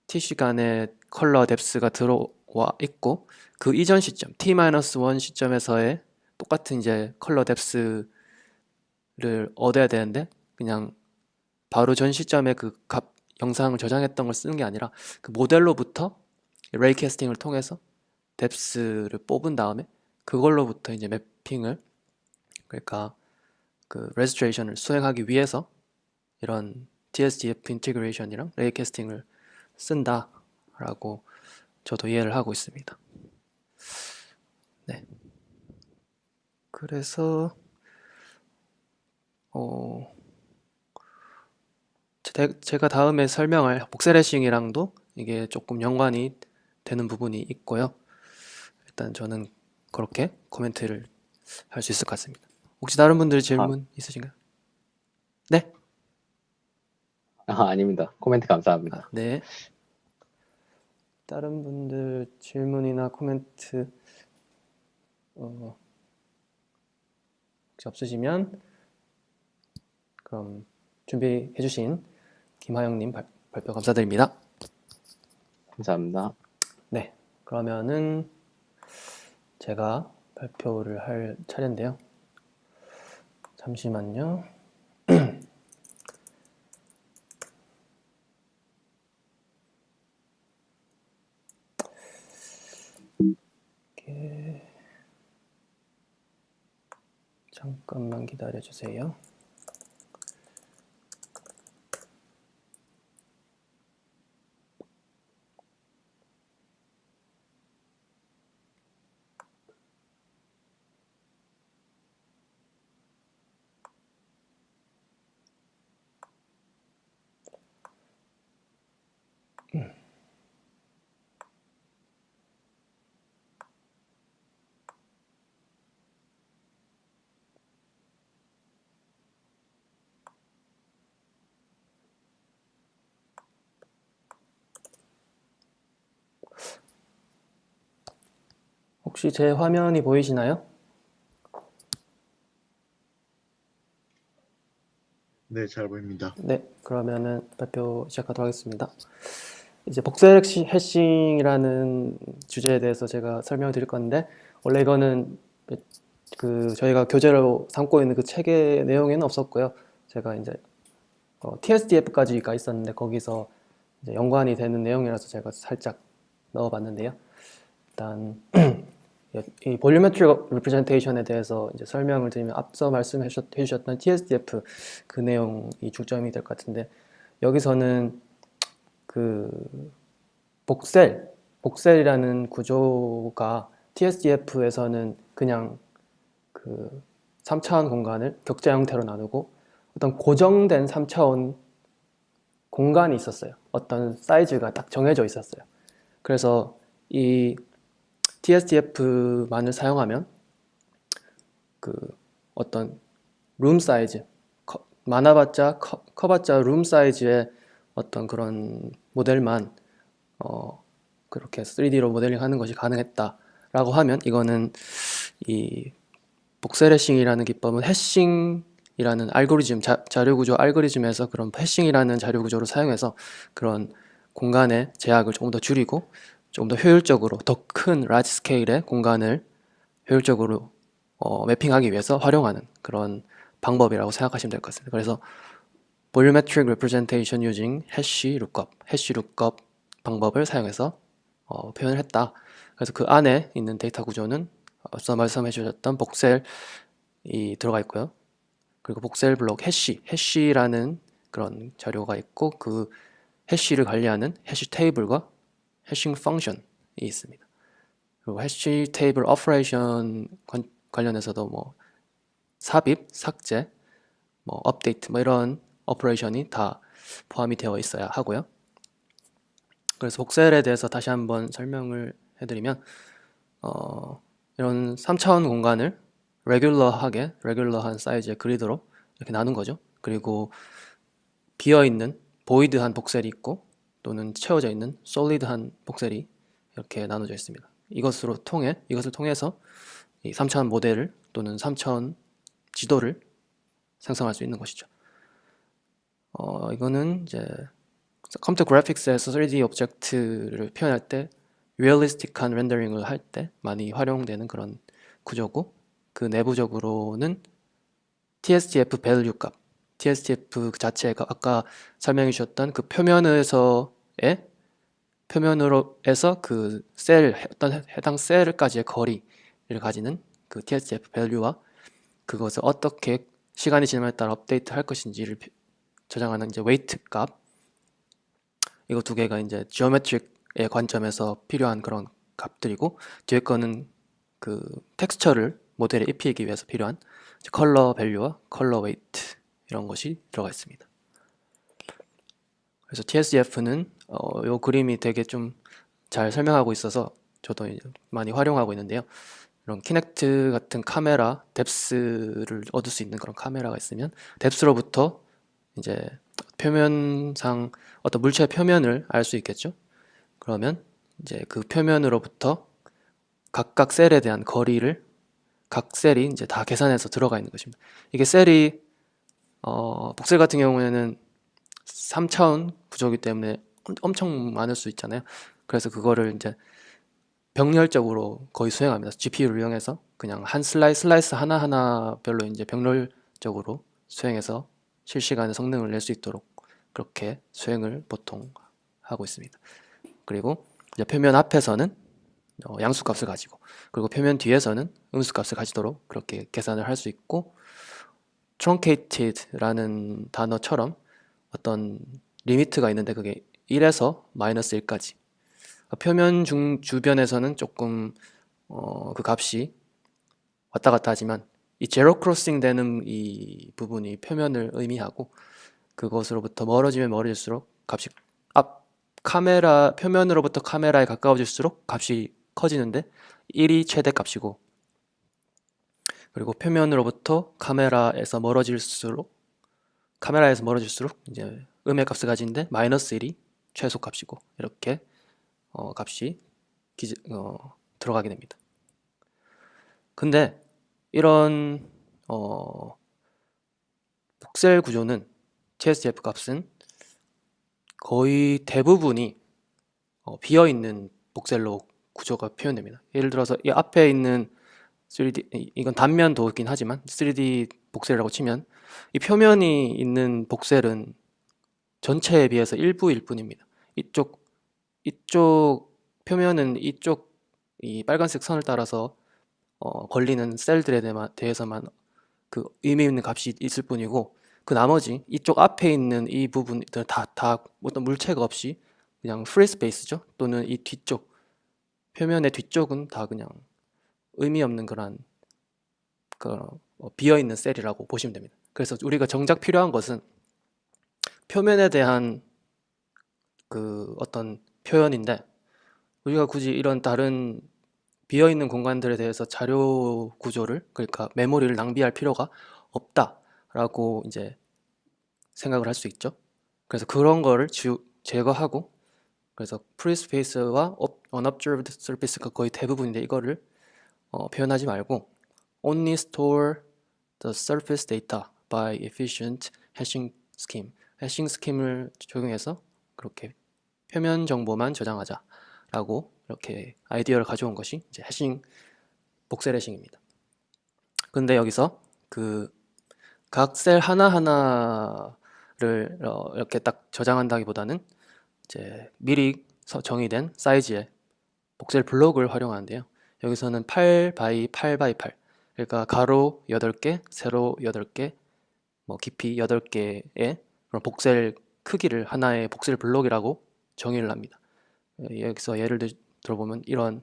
t 시간에 컬러 뎁스가 들어와 있고 그 이전 시점 t-1 시점에서의 똑같은 이제 컬러 뎁스를 얻어야 되는데 그냥 바로 전 시점에 그 영상을 저장했던 걸 쓰는 게 아니라 그 모델로부터 레이 캐스팅을 통해서 뎁스를 뽑은 다음에 그걸로부터 이제 매핑을, 그러니까 그 레지스트레이션을 수행하기 위해서 이런 TSDF 인티그레이션이랑 레이 캐스팅을 쓴다라고 저도 이해를 하고 있습니다. 네. 그래서 제가 다음에 설명할 복셀해싱이랑도 이게 조금 연관이 되는 부분이 있고요. 일단 저는 그렇게 코멘트를 할 수 있을 것 같습니다. 혹시 다른 분들 질문 있으신가요? 네? 아닙니다. 코멘트 감사합니다. 네. 다른 분들 질문이나 코멘트 혹시 없으시면 그럼 준비해주신 김하영님 발표 감사드립니다. 감사합니다. 네, 그러면은 제가 발표를 할 차례인데요. 잠시만요. 이렇게 잠깐만 기다려 주세요. 혹시 제 화면이 보이시나요? 네, 잘 보입니다. 네, 그러면은 발표 시작하도록 하겠습니다. 이제 복셀 해싱이라는 주제에 대해서 제가 설명을 드릴 건데, 원래 이거는 그 저희가 교재로 삼고 있는 그 책의 내용에는 없었고요. 제가 이제 TSDF까지가 있었는데 거기서 이제 연관이 되는 내용이라서 제가 살짝 넣어봤는데요. 일단 이 볼유메트릭 리프레젠테이션에 대해서 이제 설명을 드리면 앞서 말씀해 주셨던 TSDF 그 내용이 중점이 될 것 같은데, 여기서는 그 복셀이라는 구조가 TSDF에서는 그냥 그 3차원 공간을 격자 형태로 나누고 어떤 고정된 3차원 공간이 있었어요. 어떤 사이즈가 딱 정해져 있었어요. 그래서 이 TSDF만을 사용하면 그 어떤 룸 사이즈, 많아봤자 커봤자 룸 사이즈의 어떤 그런 모델만 그렇게 3D로 모델링 하는 것이 가능했다라고 하면, 이거는 이 복셀해싱이라는 기법은 해싱이라는 알고리즘, 자료구조 알고리즘에서 그런 해싱이라는 자료구조를 사용해서 그런 공간의 제약을 조금 더 줄이고 조금 더 효율적으로 더 큰 라지 스케일의 공간을 효율적으로 매핑하기 위해서 활용하는 그런 방법이라고 생각하시면 될 것 같습니다. 그래서 Volumetric Representation using Hash Lookup 방법을 사용해서 표현을 했다. 그래서 그 안에 있는 데이터 구조는 앞서 말씀해 주셨던 복셀이 들어가 있고요. 그리고 복셀 블록 해시라는 그런 자료가 있고, 그 해시를 관리하는 해시 테이블과 해싱 펑션이 있습니다. 그리고 해시 테이블 오퍼레이션 관련해서도 뭐 삽입, 삭제, 뭐 업데이트 뭐 이런 오퍼레이션이 다 포함이 되어 있어야 하고요. 그래서 복셀에 대해서 다시 한번 설명을 해드리면 이런 3차원 공간을 레귤러한 사이즈의 그리드로 이렇게 나눈 거죠. 그리고 비어있는 보이드한 복셀이 있고 또는 채워져 있는 솔리드한 복셀이 이렇게 나눠져 있습니다. 이것을 통해서 이 3차원 모델을 또는 3차원 지도를 생성할 수 있는 것이죠. 이거는 이제 컴퓨터 그래픽스에서 3D 오브젝트를 표현할 때 리얼리스틱한 렌더링을 할 때 많이 활용되는 그런 구조고, 그 내부적으로는 TSDF 밸류 값, TSDF 그 자체가 아까 설명해 주셨던 그 표면으로에서 그 셀, 어떤 해당 셀까지의 거리를 가지는 그 TSDF 밸류와 그것을 어떻게 시간이 지남에 따라 업데이트 할 것인지를 저장하는 이제 웨이트 값, 이거 두 개가 이제 지오메트릭의 관점에서 필요한 그런 값들이고, 뒤에 거는 그 텍스처를 모델에 입히기 위해서 필요한 컬러 밸류와 컬러 웨이트 이런 것이 들어가 있습니다. 그래서 TSDF는 요 그림이 되게 좀 잘 설명하고 있어서 저도 이제 많이 활용하고 있는데요. 이런 키넥트 같은 카메라, 뎁스를 얻을 수 있는 그런 카메라가 있으면 뎁스로부터 이제 표면상 어떤 물체의 표면을 알 수 있겠죠. 그러면 이제 그 표면으로부터 각각 셀에 대한 거리를 각 셀이 이제 다 계산해서 들어가 있는 것입니다. 이게 셀이 복셀 같은 경우에는 3차원 구조이기 때문에 엄청 많을 수 있잖아요. 그래서 그거를 이제 병렬적으로 거의 수행합니다. GPU를 이용해서 그냥 한 슬라이스 하나하나별로 이제 병렬적으로 수행해서 실시간에 성능을 낼 수 있도록 그렇게 수행을 보통 하고 있습니다. 그리고 이제 표면 앞에서는 양수값을 가지고, 그리고 표면 뒤에서는 음수값을 가지도록 그렇게 계산을 할 수 있고, truncated라는 단어처럼 어떤 리미트가 있는데 그게 1에서 마이너스 1까지, 표면 주변에서는 조금 그 값이 왔다 갔다 하지만 이 제로 크로싱 되는 이 부분이 표면을 의미하고, 그것으로부터 멀어지면 멀어질수록 값이 카메라 표면으로부터 카메라에 가까워질수록 값이 커지는데 1이 최대 값이고, 그리고 표면으로부터 카메라에서 멀어질수록 이제 음의 값을 가지는데 마이너스 1이 최소 값이고, 이렇게 값이 들어가게 됩니다. 근데 이런 복셀 구조는 TSDF 값은 거의 대부분이 비어있는 복셀로 구조가 표현됩니다. 예를 들어서 이 앞에 있는 3D, 이건 단면 도긴 하지만 3D 복셀이라고 치면 이 표면이 있는 복셀은 전체에 비해서 일부일 뿐입니다. 이쪽 표면은 이쪽 이 빨간색 선을 따라서 걸리는 셀들에 대해서만 그 의미 있는 값이 있을 뿐이고, 그 나머지 이쪽 앞에 있는 이 부분들 다 어떤 물체가 없이 그냥 프리 스페이스죠. 또는 이 뒤쪽 표면의 뒤쪽은 다 그냥 의미 없는 그런 비어 있는 셀이라고 보시면 됩니다. 그래서 우리가 정작 필요한 것은 표면에 대한 그 어떤 표현인데, 우리가 굳이 이런 다른 비어 있는 공간들에 대해서 자료 구조를, 그러니까 메모리를 낭비할 필요가 없다라고 이제 생각을 할 수 있죠. 그래서 그런 거를 제거하고, 그래서 free space와 unobserved surface가 거의 대부분인데, 이거를 표현하지 말고 only store the surface data by efficient hashing scheme, 해싱 스킴을 적용해서 그렇게 표면 정보만 저장하자라고 이렇게 아이디어를 가져온 것이 이제 복셀 해싱입니다. 근데 여기서 그 각 셀 하나하나를 이렇게 딱 저장한다기보다는 이제 미리 정의된 사이즈의 복셀 블록을 활용하는데요. 여기서는 8 by 8 by 8, 그러니까 가로 8개, 세로 8개, 뭐 깊이 8개의 그런 복셀 크기를 하나의 복셀 블록이라고 정의를 합니다. 여기서 예를 들어보면 이런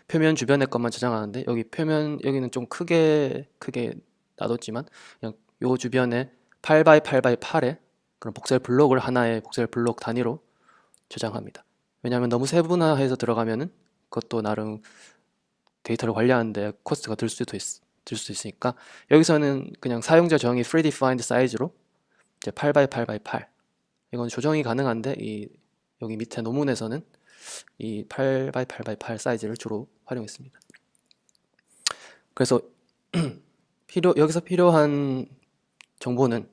표면 주변의 것만 저장하는데, 여기는 좀 크게 놔뒀지만 그냥 요 주변에 8 by 8 by 8의 그런 복셀 블록을 하나의 복셀 블록 단위로 저장합니다. 왜냐하면 너무 세분화해서 들어가면은 그것도 나름 데이터를 관리하는데 코스트가 들 수도 있으니까, 여기서는 그냥 사용자 정의 predefined 사이즈로 이제 8 by 8 by 8, 이건 조정이 가능한데 여기 밑에 논문에서는 이 8 by 8 by 8 사이즈를 주로 활용했습니다. 그래서 여기서 필요한 정보는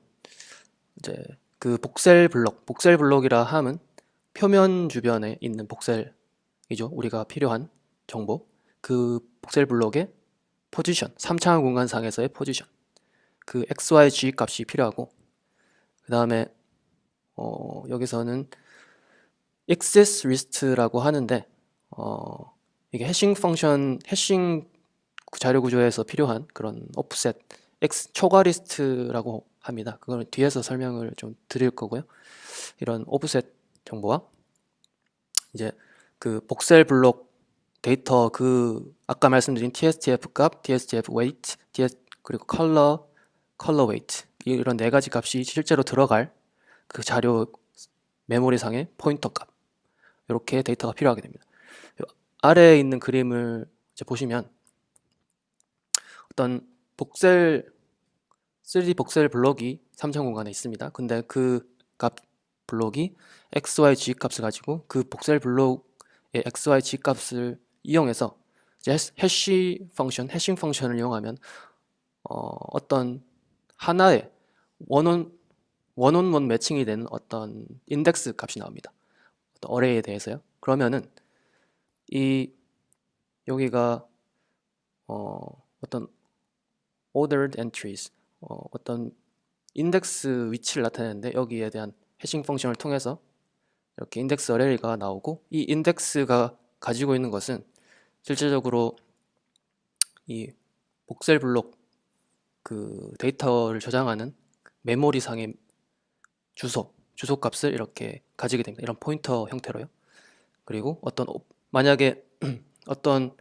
이제 그 복셀 블록이라 함은 표면 주변에 있는 복셀이죠. 우리가 필요한 정보, 그 복셀 블록의 포지션, 3차원 공간상에서의 포지션, 그 XYG 값이 필요하고, 그 다음에 여기서는 access list라고 하는데 이게 해싱 펑션, 해싱 자료 구조에서 필요한 그런 오프셋 초과 리스트라고 합니다. 그걸 뒤에서 설명을 좀 드릴 거고요. 이런 오프셋 정보와 이제 그 복셀 블록 데이터, 그 아까 말씀드린 TSTF 값, TSTF weight, 그리고 컬러 weight, 이런 네 가지 값이 실제로 들어갈 그 자료 메모리상의 포인터 값, 이렇게 데이터가 필요하게 됩니다. 아래에 있는 그림을 이제 보시면 어떤 3D 복셀 블록이 3차원 공간에 있습니다. 근데 그 값 블록이 XYG 값을 가지고 그 복셀 블록의 XYG 값을 이용해서 이제 해싱 펑션을 이용하면 어떤 하나의 원온 매칭이 되는 어떤 인덱스 값이 나옵니다. 어떤 어레이에 대해서요. 그러면은 여기가 어떤 ordered entries, 어떤 인덱스 위치를 나타내는데, 여기에 대한 해싱 펑션을 통해서 이렇게 인덱스 어레이가 나오고, 이 인덱스가 가지고 있는 것은 실질적으로 이 복셀 블록 그 데이터를 저장하는 메모리상의 주소 값을 이렇게 가지게 됩니다. 이런 포인터 형태로요. 그리고 만약에 어떤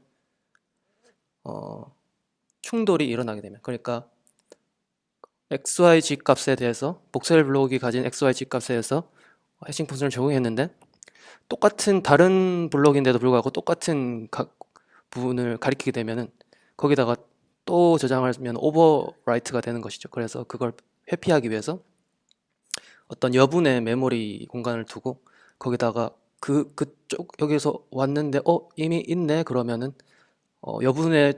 충돌이 일어나게 되면, 그러니까 XYG 값에 대해서 복셀 블록이 가진 XYG 값에 대해서 해싱 펑션을 적용했는데 똑같은 다른 블록인데도 불구하고 똑같은 각 부분을 가리키게 되면은 거기다가 또 저장하면 오버라이트가 되는 것이죠. 그래서 그걸 회피하기 위해서 어떤 여분의 메모리 공간을 두고 거기다가 그쪽 여기서 왔는데 이미 있네, 그러면은 여분의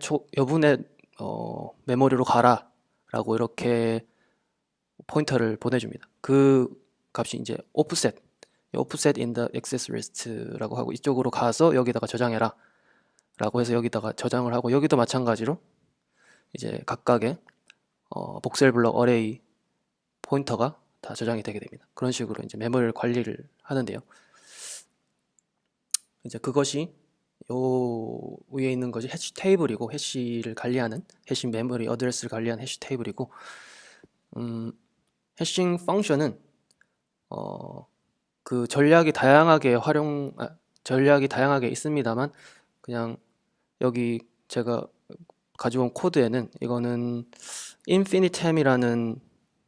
메모리로 가라라고 이렇게 포인터를 보내줍니다. 그 값이 이제 offset in the access list라고 하고, 이쪽으로 가서 여기다가 저장해라 라고 해서 여기다가 저장을 하고, 여기도 마찬가지로 이제 각각의 복셀 블록 어레이 포인터가 다 저장이 되게 됩니다. 그런 식으로 이제 메모리를 관리를 하는데요. 이제 그것이 요 위에 있는 것이 해시 테이블이고, 해시를 관리하는 해시 메모리 어드레스를 관리하는 해시 테이블이고, 해싱 펑션은 그 전략이 다양하게 있습니다만, 그냥 여기 제가 가져온 코드에는 이거는 인피니템이라는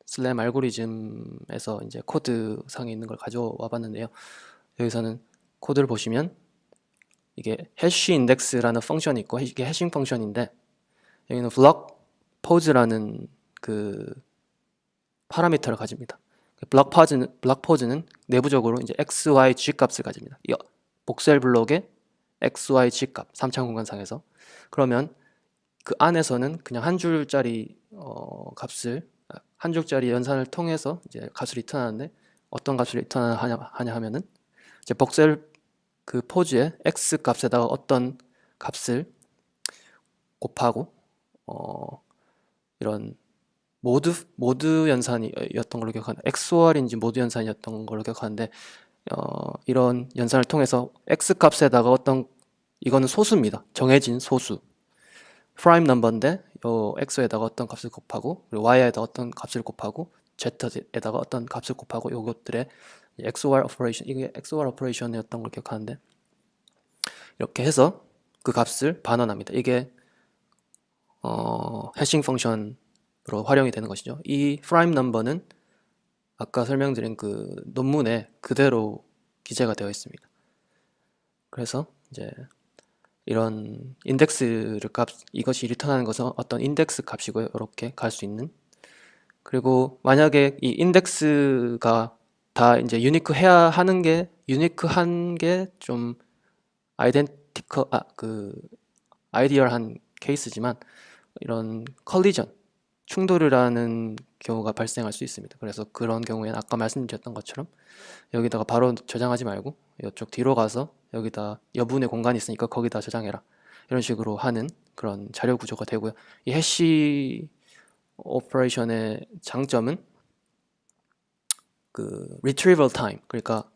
슬램 알고리즘에서 이제 코드 상에 있는 걸 가져와 봤는데요. 여기서는 코드를 보시면 이게 해시 인덱스라는 펑션이 있고, 이게 해싱 펑션인데, 여기는 블록 포즈라는 그 파라미터를 가집니다. 블록 포즈는 내부적으로 이제 XYG 값을 가집니다. 이 복셀 블록의 XYG 값, 3차원 공간상에서. 그러면 그 안에서는 그냥 한 줄짜리 한 줄짜리 연산을 통해서 이제 값을 리턴하는데, 어떤 값을 리턴하냐 하면은 이제 복셀 그 포즈의 X 값에다가 어떤 값을 곱하고 이런 모드 연산이었던 걸로 기억하는데, XOR인지 모드 연산이었던 걸로 기억하는데, 이런 연산을 통해서 X 값에다가 이거는 소수입니다. 정해진 소수. 프라임 넘버인데 요 X에다가 어떤 값을 곱하고, 그리고 Y에다가 어떤 값을 곱하고, Z에다가 어떤 값을 곱하고, 요것들의 XOR 오퍼레이션, 이게 XOR 오퍼레이션이었던 걸 기억하는데, 이렇게 해서 그 값을 반환합니다. 이게 해싱 펑션으로 활용이 되는 것이죠. 이 프라임 넘버는 아까 설명드린 그 논문에 그대로 기재가 되어 있습니다. 그래서 이제 이런 인덱스를 이것이 리턴하는 것은 어떤 인덱스 값이고요. 이렇게 갈 수 있는. 그리고 만약에 이 인덱스가 다 이제 유니크한 게 좀 아이디얼한 케이스지만, 이런 컬리전, 충돌이라는 경우가 발생할 수 있습니다. 그래서 그런 경우에는 아까 말씀드렸던 것처럼 여기다가 바로 저장하지 말고 이쪽 뒤로 가서 여기다 여분의 공간이 있으니까 거기다 저장해라, 이런 식으로 하는 그런 자료 구조가 되고요. 이 해시 오퍼레이션의 장점은 그 retrieval time, 그러니까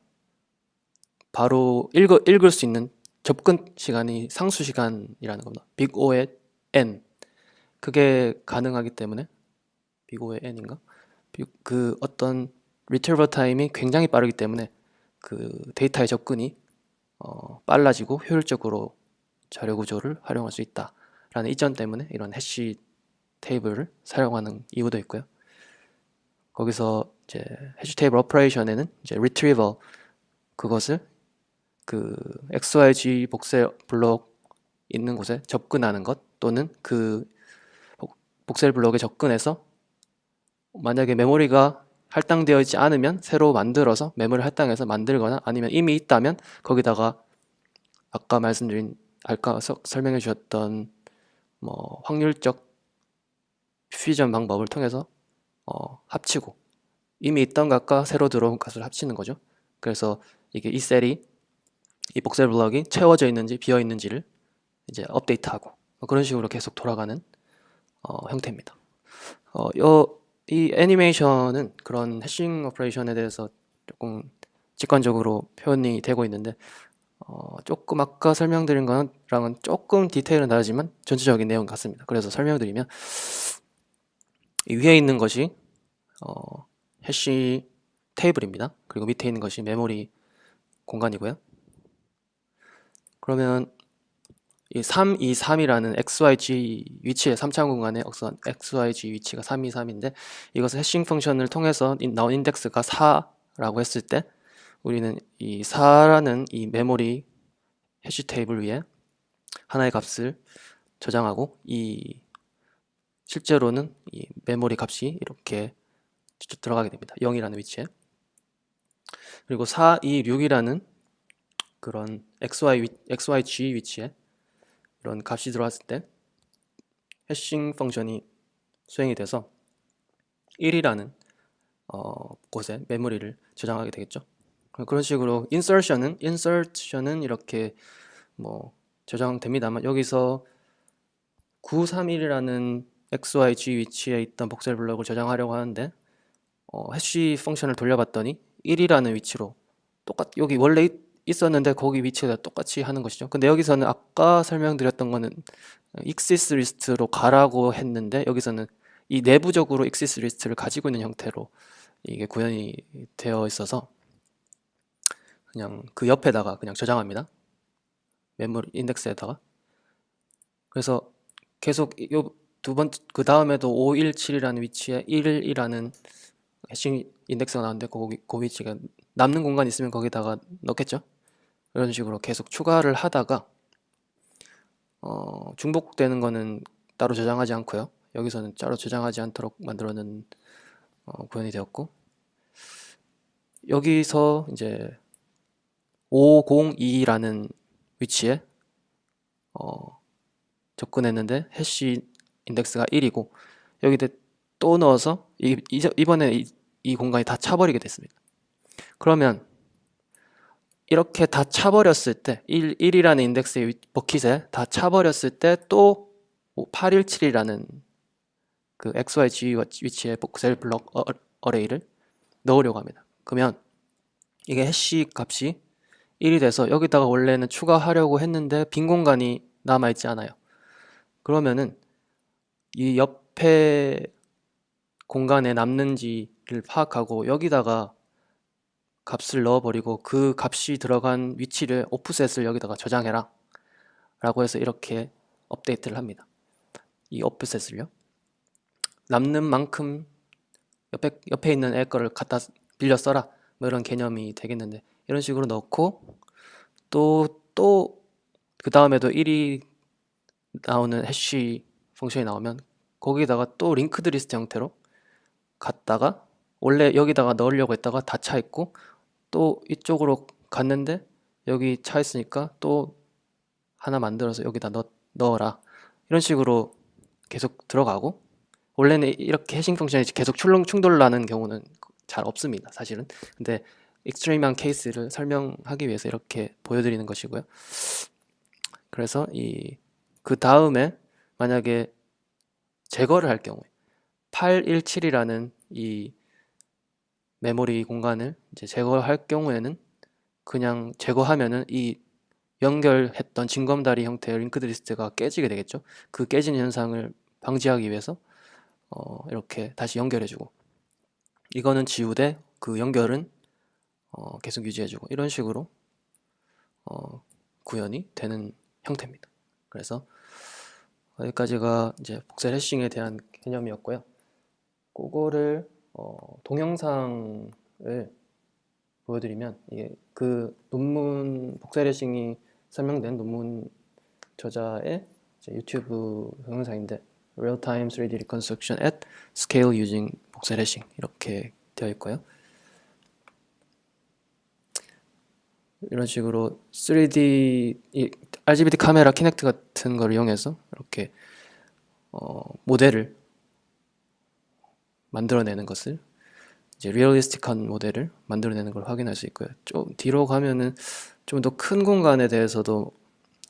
바로 읽을 수 있는 접근 시간이 상수 시간이라는 겁니다. big O의 n, 그게 가능하기 때문에 big O의 n인가? 그 어떤 retrieval time이 굉장히 빠르기 때문에 그 데이터의 접근이 빨라지고 효율적으로 자료 구조를 활용할 수 있다라는 이점 때문에 이런 해시 테이블을 사용하는 이유도 있고요. 거기서 이제 해시 테이블 오퍼레이션에는 이제 retrieval, 그것을 그 XYG 복셀 블록 있는 곳에 접근하는 것, 또는 그 복셀 블록에 접근해서 만약에 메모리가 할당되어 있지 않으면 새로 만들어서 메모리 할당해서 만들거나, 아니면 이미 있다면 거기다가 아까 설명해 주셨던 뭐 확률적 퓨전 방법을 통해서 합치고, 이미 있던 것과 새로 들어온 것을 합치는 거죠. 그래서 이게 이 셀이, 이 복셀 블럭이 채워져 있는지 비어 있는지를 이제 업데이트하고, 그런 식으로 계속 돌아가는 형태입니다. 이 애니메이션은 그런 해싱 오퍼레이션에 대해서 조금 직관적으로 표현이 되고 있는데, 조금 아까 설명드린 거랑은 조금 디테일은 다르지만 전체적인 내용 같습니다. 그래서 설명드리면, 이 위에 있는 것이 해시 테이블입니다. 그리고 밑에 있는 것이 메모리 공간이고요. 그러면 이 323이라는 XYG 위치의 3차원 공간의 XYG 위치가 323인데, 이것은 해싱 펑션을 통해서 나온 인덱스가 4라고 했을 때, 우리는 이 4라는 이 메모리 해시 테이블 위에 하나의 값을 저장하고, 실제로는 이 메모리 값이 이렇게 들어가게 됩니다. 0이라는 위치에. 그리고 4, 2, 6이라는 그런 XYG 위치에 이런 값이 들어왔을 때 해싱 펑션이 수행이 돼서 1이라는 곳에 메모리를 저장하게 되겠죠. 그런 식으로 인서션은 이렇게 뭐 저장됩니다만, 여기서 931이라는 XYG 위치에 있던 복셀 블록을 저장하려고 하는데, 해시 펑션을 돌려봤더니 1이라는 위치로 여기 원래 있었는데 거기 위치에다 똑같이 하는 것이죠. 근데 여기서는 아까 설명드렸던 거는 익시스 리스트로 가라고 했는데, 여기서는 이 내부적으로 익시스 리스트를 가지고 있는 형태로 이게 구현이 되어 있어서 그냥 그 옆에다가 그냥 저장합니다. 메모리 인덱스에다가. 그래서 계속 그 다음에도 517이라는 위치에 1이라는 해싱 인덱스가 나오는데, 그 위치가 남는 공간이 있으면 거기다가 넣겠죠. 이런 식으로 계속 추가를 하다가 중복되는 거는 따로 저장하지 않고요. 여기서는 따로 저장하지 않도록 만들어놓은 구현이 되었고, 여기서 이제 502라는 위치에 접근했는데 해시 인덱스가 1이고, 여기다 또 넣어서 이번에 이 공간이 다 차버리게 됐습니다. 그러면 이렇게 다 차버렸을 때, 1이라는 인덱스의 버킷에 다 차버렸을 때, 또 817이라는 그 XYG 위치의 복셀 블록 어레이를 넣으려고 합니다. 그러면 이게 해시 값이 1이 돼서 여기다가 원래는 추가하려고 했는데 빈 공간이 남아있지 않아요. 그러면은 이 옆에 공간에 남는지를 파악하고 여기다가 값을 넣어버리고, 그 값이 들어간 위치를 오프셋을 여기다가 저장해라 라고 해서 이렇게 업데이트를 합니다. 이 오프셋을요, 남는 만큼 옆에 있는 애 거를 갖다 빌려 써라, 뭐 이런 개념이 되겠는데, 이런 식으로 넣고, 또 그 다음에도 1이 나오는 해시 펑션이 나오면 거기다가 또 링크드 리스트 형태로 갔다가, 원래 여기다가 넣으려고 했다가 다 차 있고, 또 이쪽으로 갔는데 여기 차 있으니까 또 하나 만들어서 여기다 넣어라, 이런 식으로 계속 들어가고, 원래는 이렇게 해싱 펑션이 계속 충돌 나는 경우는 잘 없습니다, 사실은. 근데 익스트림한 케이스를 설명하기 위해서 이렇게 보여드리는 것이고요. 그래서 그 다음에 만약에 제거를 할 경우에 817이라는 이 메모리 공간을 이제 제거할 경우에는 그냥 제거하면은 이 연결했던 징검다리 형태의 링크드 리스트가 깨지게 되겠죠. 그 깨지는 현상을 방지하기 위해서 이렇게 다시 연결해주고, 이거는 지우되 그 연결은 계속 유지해주고, 이런 식으로 구현이 되는 형태입니다. 그래서 여기까지가 이제 복셀 해싱에 대한 개념이었고요. 그거를 동영상을 보여드리면, 이게 그 논문 복셀 해싱이 설명된 논문 저자의 이제 유튜브 동영상인데, Real-time 3D Reconstruction at Scale Using 복셀 해싱 이렇게 되어 있고요. 이런 식으로 3D 이 RGBD 카메라 키넥트 같은 걸 이용해서 이렇게 모델을 만들어내는 것을, 이제 리얼리스틱한 모델을 만들어내는 걸 확인할 수 있고요. 좀 뒤로 가면은 좀 더 큰 공간에 대해서도,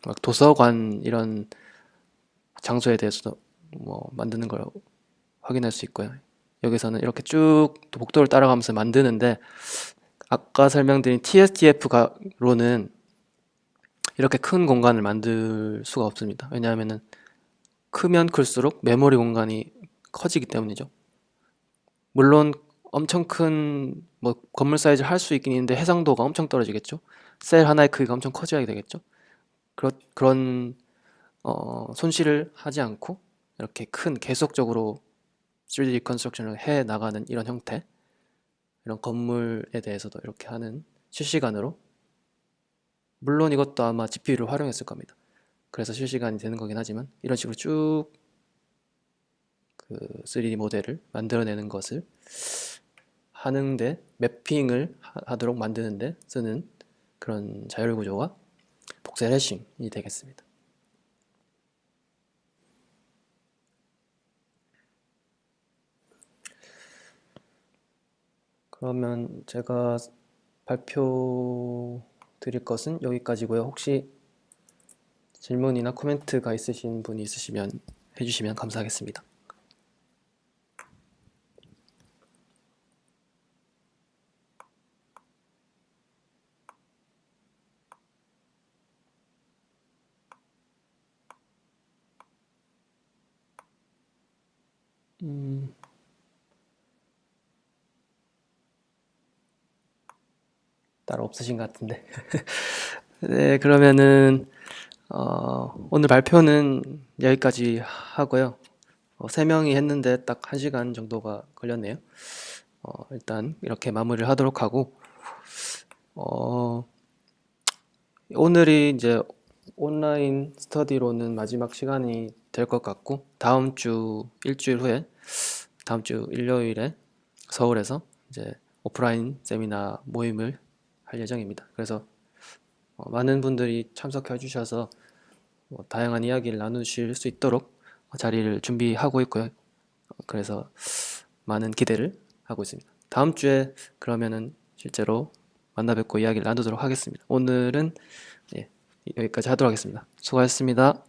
막 도서관 이런 장소에 대해서도 뭐 만드는 걸 확인할 수 있고요. 여기서는 이렇게 쭉 복도를 따라가면서 만드는데, 아까 설명드린 TSDF로는 이렇게 큰 공간을 만들 수가 없습니다. 왜냐하면은 크면 클수록 메모리 공간이 커지기 때문이죠. 물론 엄청 큰 뭐 건물 사이즈를 할 수 있긴 있는데 해상도가 엄청 떨어지겠죠. 셀 하나의 크기가 엄청 커져야 되겠죠. 그런 손실을 하지 않고 이렇게 큰 계속적으로 3D 리컨스트럭션을 해 나가는 이런 형태, 이런 건물에 대해서도 이렇게 하는 실시간으로, 물론 이것도 아마 GPU를 활용했을 겁니다. 그래서 실시간이 되는 거긴 하지만, 이런 식으로 쭉 그 3D 모델을 만들어내는 것을 하는데, 매핑을 하도록 만드는데 쓰는 그런 자율 구조가 복셀 해싱이 되겠습니다. 그러면 제가 발표 드릴 것은 여기까지고요. 혹시 질문이나 코멘트가 있으신 분이 있으시면 해주시면 감사하겠습니다. 따로 없으신 것 같은데. 네, 그러면은 오늘 발표는 여기까지 하고요. 3명이 했는데 딱 1시간 정도가 걸렸네요. 일단 이렇게 마무리를 하도록 하고, 오늘이 이제 온라인 스터디로는 마지막 시간이 될 것 같고, 다음 주 일주일 후에, 다음 주 일요일에 서울에서 이제 오프라인 세미나 모임을 할 예정입니다. 그래서 많은 분들이 참석해 주셔서 다양한 이야기를 나누실 수 있도록 자리를 준비하고 있고요. 그래서 많은 기대를 하고 있습니다. 다음 주에 그러면은 실제로 만나 뵙고 이야기를 나누도록 하겠습니다. 오늘은 여기까지 하도록 하겠습니다. 수고하셨습니다.